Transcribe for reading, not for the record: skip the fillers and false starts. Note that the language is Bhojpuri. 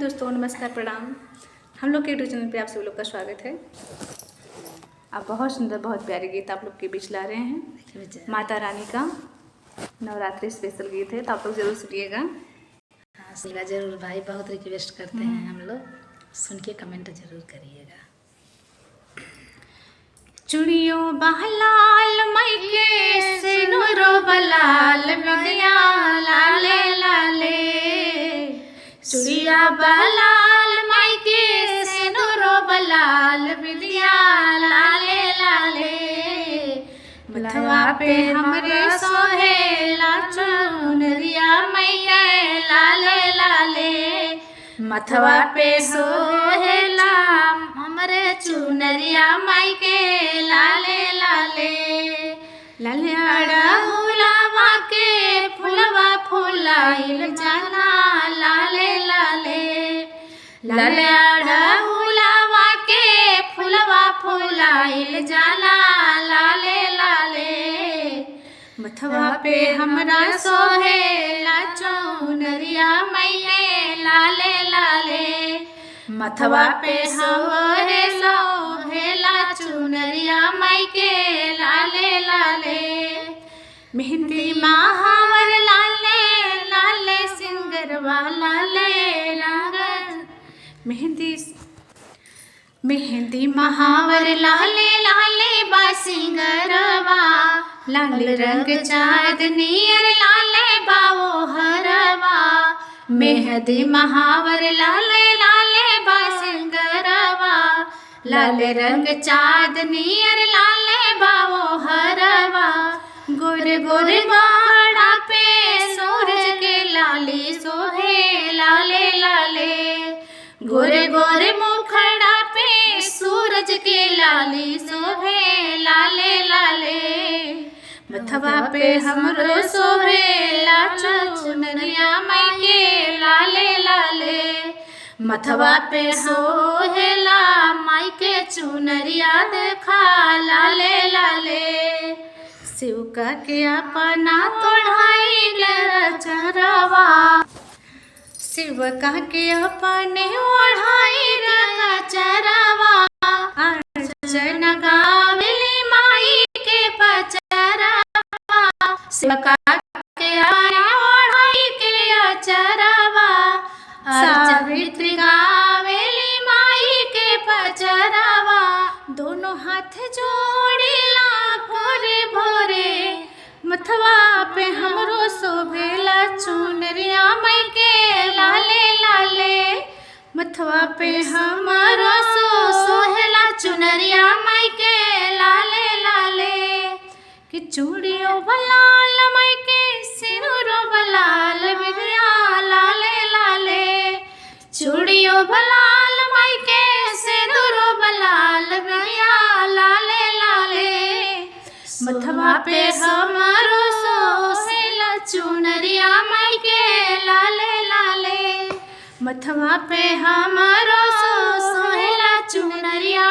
दोस्तों, नमस्कार, प्रणाम। हम लोग के यूट्यूब चैनल पे आप सभी लोग का स्वागत है। आप बहुत सुंदर, बहुत प्यारे गीत आप लोग के बीच ला रहे हैं। माता रानी का नवरात्रि स्पेशल गीत है, तो आप लोग जरूर सुनिएगा। हाँ, सुनिएगा जरूर भाई, बहुत रिक्वेस्ट करते हैं हम लोग, सुन के कमेंट जरूर करिएगा। चुड़ियों बहलाल मैके सिनुरो बलाल बिंदिया लाले लाले, चुड़िया बहलाल मैके सिनुरो बलाल बिंदिया लाले लाले, मथवा पे हमरे सोहेला चुनरिया मैके लाले लाले, मथवा पे सोहेला हमरे चुनरिया मैके लाले लाले, लाले अड़हुलवा के फुलवा फुलाइल जाना लाले लाले, लाले अड़हुलवा के फुलवा फुलाइल जाना लाले लाले, मथवा पे हमरा सोहेला चुनरिया मैके लाले लाले, मथवा पे सोहेला चुनरिया मैके लाले लाले, मेहंदी महावर लाले लाले सिंगरवा लाले लाले, मेहंदी महावर लाले लाले बा सिंगरवा, लाल रंग चांदनियर लाले बाओ हरवा, मेहंदी महावर लाले लाले बा सिंगरवा, लाल रंग चांदनियर लाले बाओ हरवा, गोरे गोरे बाड़ा पे सूरज के लाली सोहे लाले लाले, गोरे गोरे मुखड़ा पे सूरज के लाली सोहे लाले लाले, मथवा पे हमरो सोहेला चुनरिया मैके लाले लाले, मथवा पे सोहेला मैके चुनरिया देखा लाले लाले, शिवका के अपना तोढ़ाइल चरवा, शिवका के अपने ओढ़ाइल चरवा, अर्चन गावेली माई के पचरवा, शिवका के अपने ओढ़ाई के अचरवा, सावित्री गावेली माई के पचरवा, दोनों हाथ जोड़िला भोरे भोरे, मथवा पे हमरो शोभेला चुनरिया मैके लाले लाले, मथवा पे हमरो सोहेला चुनरिया मैके लाले लाले, कि चूड़ियों बलाल मैके सिनुरो बलाल बिंदिया लाले लाले, चूड़ियों बलाल मैके सिनुरो बलाल बिंदिया लाले लाले, मथवा पे हमरो सोहेला चुनरिया मैके लाले लाले, मथवा पे हमरो सोहेला चुनरिया।